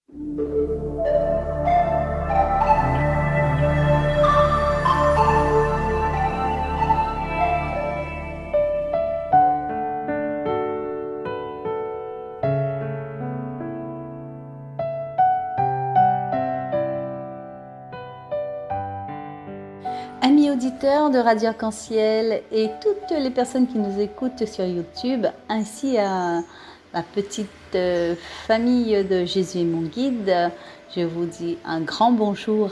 Amis auditeurs de Radio Arc-en-Ciel et toutes les personnes qui nous écoutent sur YouTube, ainsi à la petite famille de Jésus est mon guide, je vous dis un grand bonjour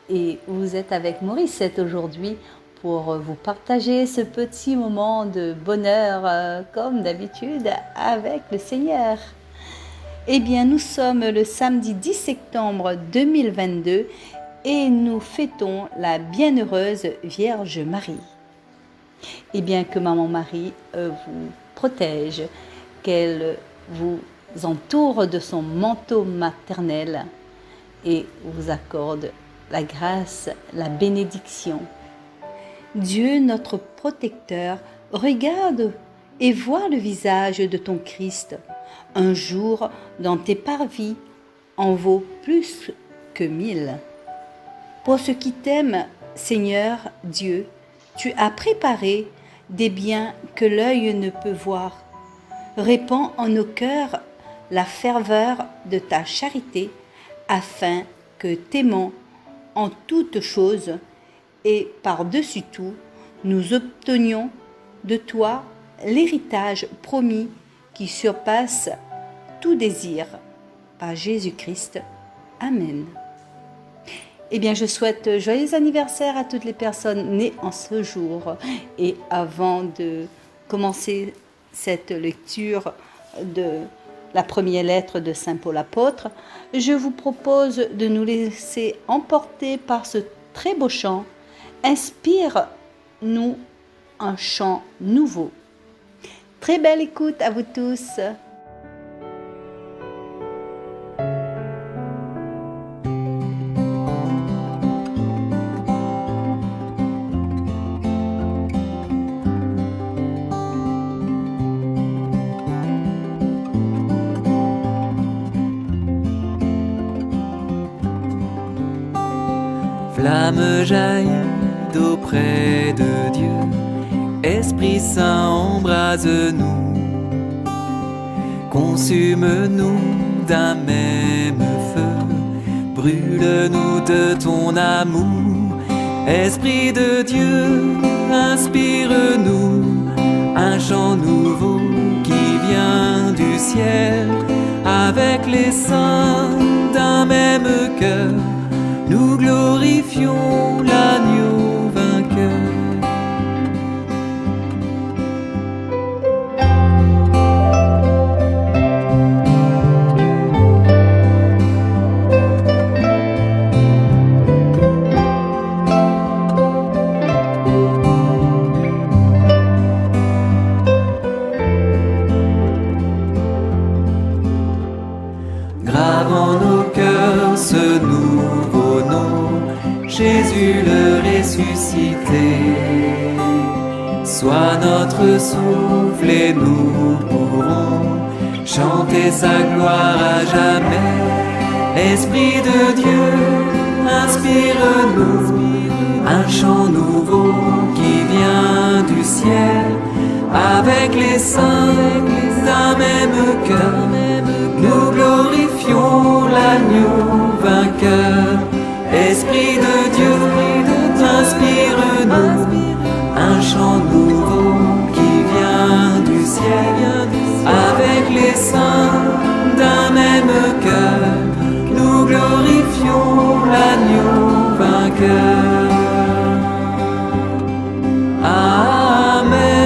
et vous êtes avec Morissette aujourd'hui pour vous partager ce petit moment de bonheur comme d'habitude avec le Seigneur. Eh bien, nous sommes le samedi 10 septembre 2022 et nous fêtons la bienheureuse Vierge Marie. Et bien que Maman Marie vous protège, qu'elle vous entoure de son manteau maternel et vous accorde la grâce, la bénédiction. Dieu, notre protecteur, regarde et voit le visage de ton Christ. Un jour dans tes parvis en vaut plus que 1000. Pour ceux qui t'aiment, Seigneur Dieu, tu as préparé des biens que l'œil ne peut voir. Répands en nos cœurs la ferveur de ta charité, afin que t'aimant en toutes choses et par-dessus tout, nous obtenions de toi l'héritage promis qui surpasse tout désir. Par Jésus-Christ. Amen. Eh bien, je souhaite joyeux anniversaire à toutes les personnes nées en ce jour. Et avant de commencer cette lecture de la première lettre de Saint Paul apôtre, je vous propose de nous laisser emporter par ce très beau chant. Inspire-nous un chant nouveau. Très belle écoute à vous tous. Flamme jaillit d'auprès de Dieu, Esprit Saint embrase-nous, consume-nous d'un même feu, brûle-nous de ton amour. Esprit de Dieu, inspire-nous un chant nouveau qui vient du ciel, avec les saints d'un même cœur. Nous glorifions l'agneau vainqueur. Grave en nos cœurs ce nouveau nom, Jésus le ressuscité. Sois notre souffle et nous pourrons chanter sa gloire à jamais. Esprit de Dieu, inspire-nous un chant nouveau qui vient du ciel, avec les saints d'un même cœur. Nous glorifions l'agneau vainqueur. Esprit de Dieu, inspire-nous un chant nouveau qui vient du ciel, avec les saints d'un même cœur. Nous glorifions l'agneau vainqueur. Amen.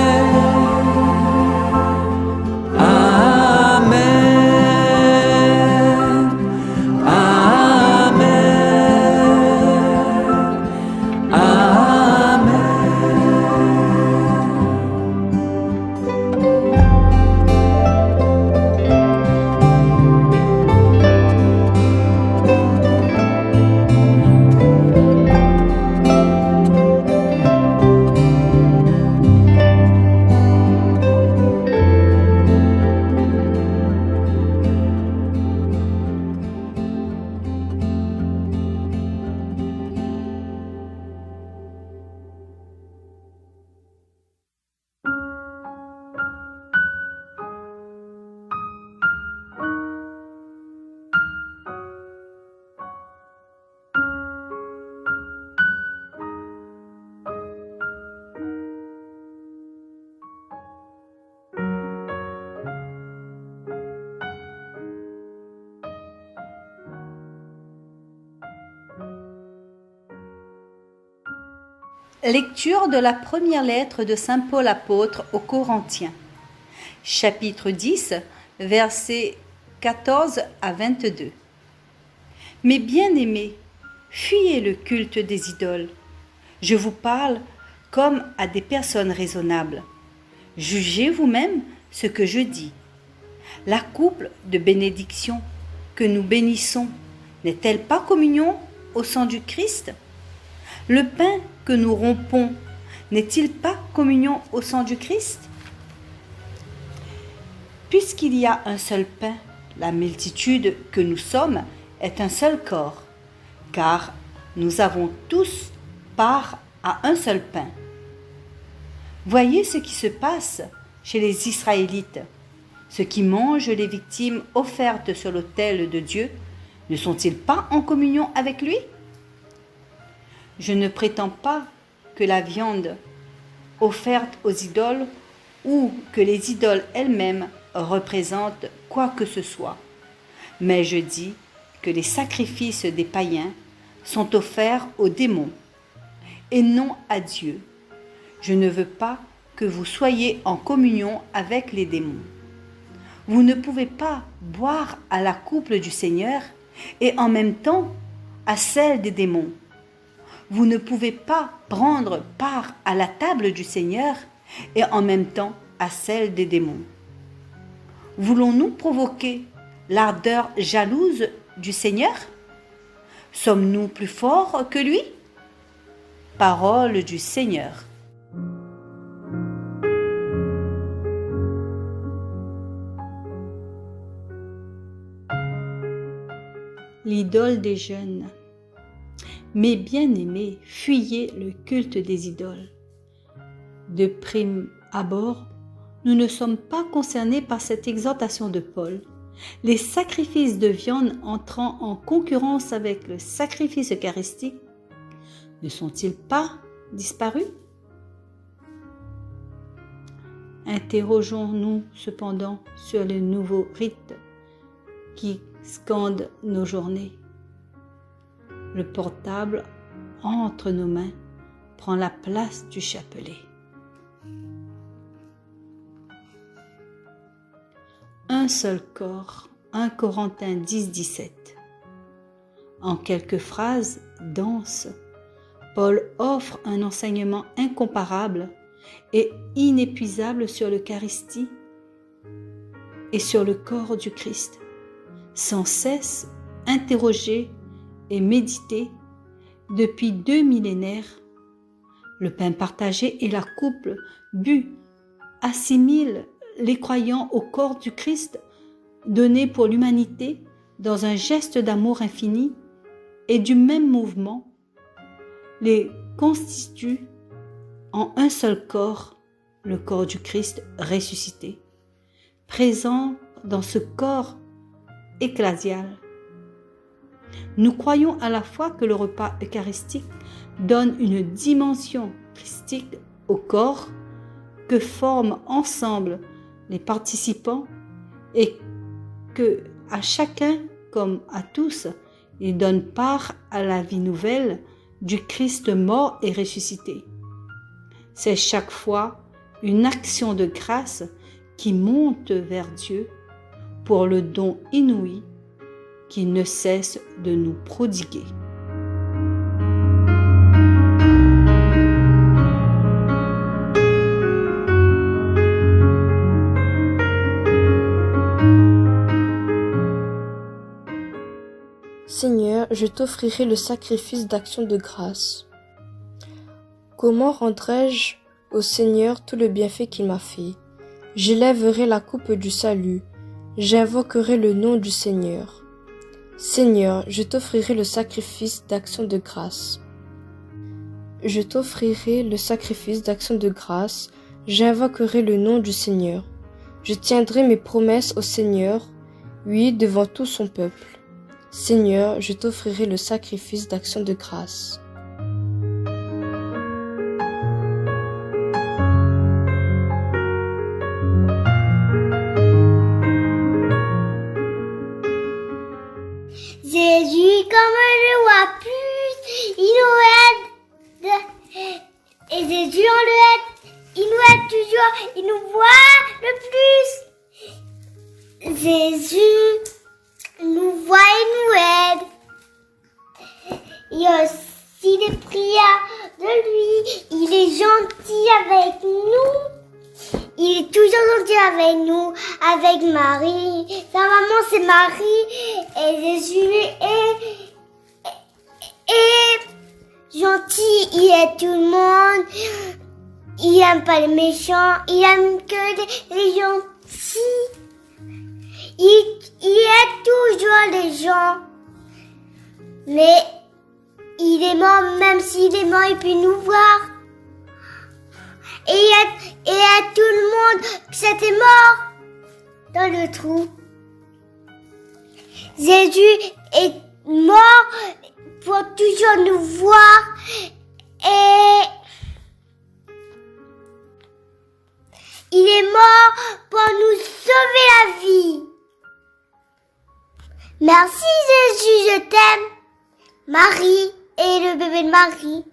Lecture de la première lettre de saint Paul apôtre aux Corinthiens, chapitre 10, versets 14 à 22. Mes bien-aimés, fuyez le culte des idoles. Je vous parle comme à des personnes raisonnables. Jugez vous-même ce que je dis. La couple de bénédiction que nous bénissons n'est-elle pas communion au sang du Christ? Le pain que nous rompons n'est-il pas communion au sang du Christ? Puisqu'il y a un seul pain, la multitude que nous sommes est un seul corps, car nous avons tous part à un seul pain. Voyez ce qui se passe chez les Israélites. Ceux qui mangent les victimes offertes sur l'autel de Dieu, ne sont-ils pas en communion avec lui? Je ne prétends pas que la viande offerte aux idoles ou que les idoles elles-mêmes représentent quoi que ce soit, mais je dis que les sacrifices des païens sont offerts aux démons et non à Dieu. Je ne veux pas que vous soyez en communion avec les démons. Vous ne pouvez pas boire à la coupe du Seigneur et en même temps à celle des démons. Vous ne pouvez pas prendre part à la table du Seigneur et en même temps à celle des démons. Voulons-nous provoquer l'ardeur jalouse du Seigneur? Sommes-nous plus forts que lui? Parole du Seigneur. L'idole des jeunes. Mes bien-aimés, fuyez le culte des idoles. De prime abord, nous ne sommes pas concernés par cette exhortation de Paul. Les sacrifices de viande entrant en concurrence avec le sacrifice eucharistique ne sont-ils pas disparus? Interrogeons-nous cependant sur les nouveaux rites qui scandent nos journées. Le portable entre nos mains prend la place du chapelet. Un seul corps, 1 Corinthiens 10, 17. En quelques phrases denses, Paul offre un enseignement incomparable et inépuisable sur l'Eucharistie et sur le corps du Christ. Sans cesse interrogé et médité depuis 2 millénaires, le pain partagé et la coupe bue assimilent les croyants au corps du Christ donné pour l'humanité dans un geste d'amour infini et du même mouvement les constituent en un seul corps, le corps du Christ ressuscité, présent dans ce corps ecclésial. Nous croyons à la fois que le repas eucharistique donne une dimension christique au corps que forment ensemble les participants et que à chacun comme à tous, il donne part à la vie nouvelle du Christ mort et ressuscité. C'est chaque fois une action de grâce qui monte vers Dieu pour le don inouï qu'il ne cesse de nous prodiguer. Seigneur, je t'offrirai le sacrifice d'action de grâce. Comment rendrai-je au Seigneur tout le bienfait qu'il m'a fait? J'élèverai la coupe du salut, j'invoquerai le nom du Seigneur. Seigneur, je t'offrirai le sacrifice d'action de grâce. Je t'offrirai le sacrifice d'action de grâce, j'invoquerai le nom du Seigneur. Je tiendrai mes promesses au Seigneur, oui, devant tout son peuple. Seigneur, je t'offrirai le sacrifice d'action de grâce. Jésus, comme je vois plus, il nous aide Jésus, on le aide. Il nous aide toujours. Il nous voit le plus. Jésus nous voit et nous aide. Il y a aussi des prières de lui. Il est gentil avec nous. Il est toujours gentil avec nous, avec Marie. Sa maman, c'est Marie. Et Jésus est gentil. Il aide tout le monde. Il aime pas les méchants. Il aime que les gentils. Il aide toujours les gens. Mais il est mort, même s'il est mort, il peut nous voir. Et il aide tout le monde que c'était mort dans le trou. Jésus est mort pour toujours nous voir et il est mort pour nous sauver la vie. Merci Jésus, je t'aime. Marie et le bébé de Marie.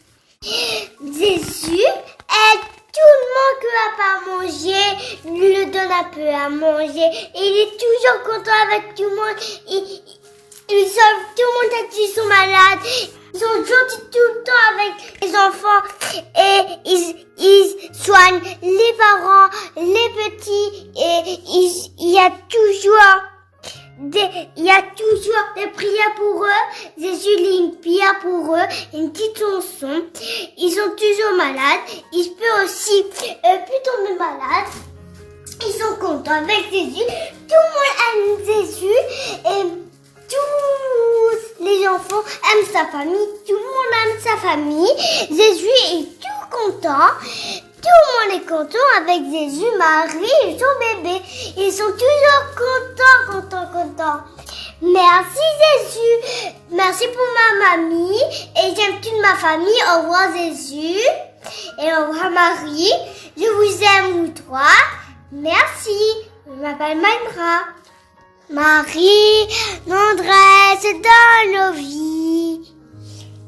Jésus aide tout le monde qui n'a pas à manger, lui le donne un peu à manger. Et il est toujours content avec tout le monde. Il sauve tout le monde quand ils sont malades. Ils sont gentils tout le temps avec les enfants. Et ils soignent les parents, les petits. Et il y a toujours des prières pour eux. Jésus lit une prière pour eux, une petite chanson. Ils sont toujours malades. Ils peuvent aussi plus tomber malades. Ils sont contents avec Jésus. Tout le monde aime Jésus. Et tous les enfants aiment sa famille. Tout le monde aime sa famille. Jésus est tout content. Tout le monde est content avec Jésus, Marie et son bébé. Ils sont toujours contents. Merci Jésus. Merci pour ma mamie. Et j'aime toute ma famille. Au revoir Jésus. Et au revoir Marie. Je vous aime vous trois. Merci. Je m'appelle Maïmra. Marie, l'adresse dans nos vies.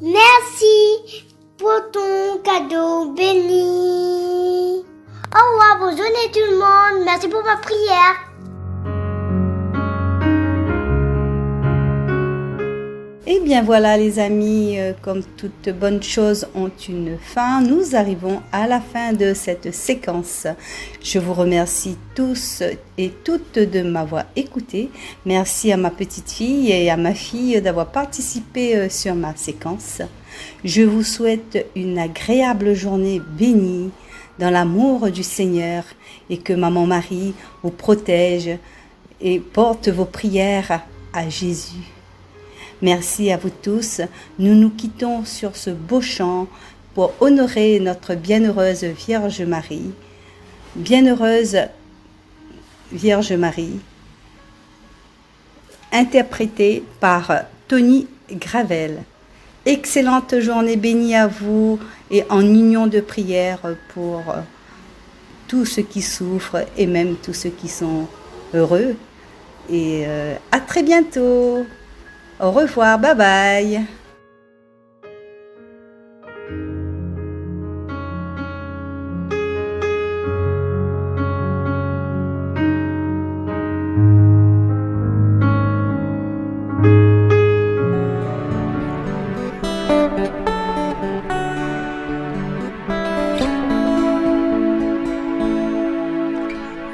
Merci pour ton cadeau béni. Au revoir, bonne journée tout le monde. Merci pour ma prière. Eh bien voilà les amis, comme toute bonne chose ont une fin, nous arrivons à la fin de cette séquence. Je vous remercie tous et toutes de m'avoir écouté. Merci à ma petite fille et à ma fille d'avoir participé sur ma séquence. Je vous souhaite une agréable journée bénie dans l'amour du Seigneur et que Maman Marie vous protège et porte vos prières à Jésus. Merci à vous tous. Nous nous quittons sur ce beau chant pour honorer notre bienheureuse Vierge Marie. Bienheureuse Vierge Marie, interprétée par Tony Gravel. Excellente journée bénie à vous et en union de prière pour tous ceux qui souffrent et même tous ceux qui sont heureux. Et à très bientôt. Au revoir, bye bye.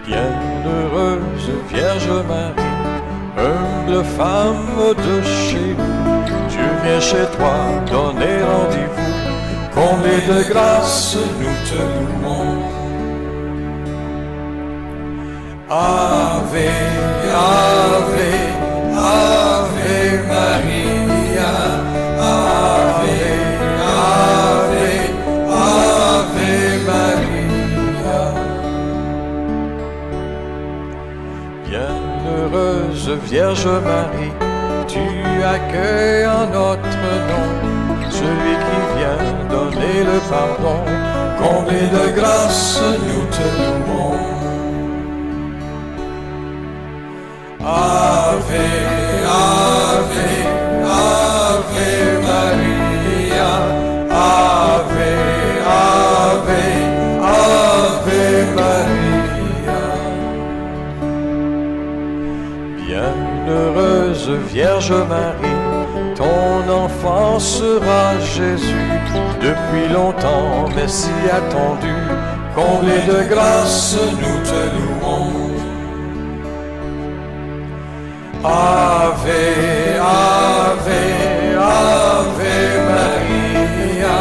Bienheureuse Vierge Marie, humble femme de chez nous, Dieu vient chez toi donner rendez-vous, comblée de grâce nous te louons. Ave, Ave, Ave Maria, Ave, Ave, Ave Maria. Bienheureuse Vierge Marie, tu accueilles en notre nom celui qui vient donner le pardon, comblé de grâce nous te louons. Ave, Ave, Ave Maria, Ave, Ave, Vierge Marie, ton enfant sera Jésus, depuis longtemps, mais si attendu. Comblé de grâce, nous te louons. Ave, Ave, Ave Maria,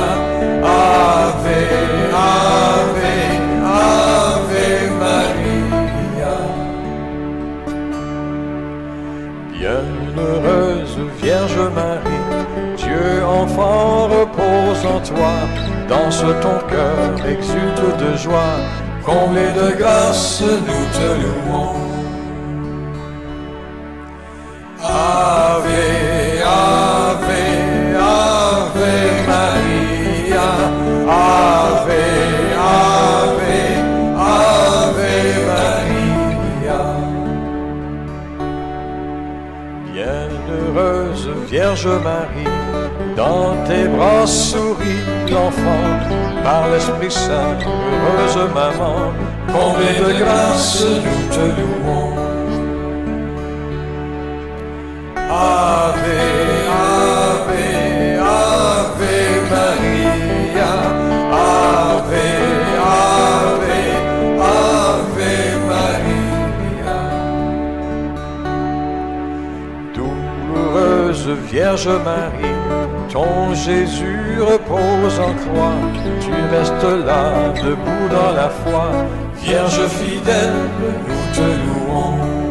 Ave, Ave, Ave Maria. Bienheureuse Vierge Marie, Dieu enfant repose en toi, danse ton cœur, exulte de joie, comblé de grâce, nous te louons. Ave, Ave, Ave Maria, Ave, Ave, Ave Maria. Bienheureuse Vierge Marie, dans tes bras sourit l'enfant, par l'Esprit Saint, heureuse maman, comblée de grâce, nous te louons. Ave, Ave, Ave Maria, Ave, Ave, Ave Maria. Douloureuse Vierge Marie, ton Jésus repose en croix, tu restes là, debout dans la foi. Vierge fidèle, nous te louons.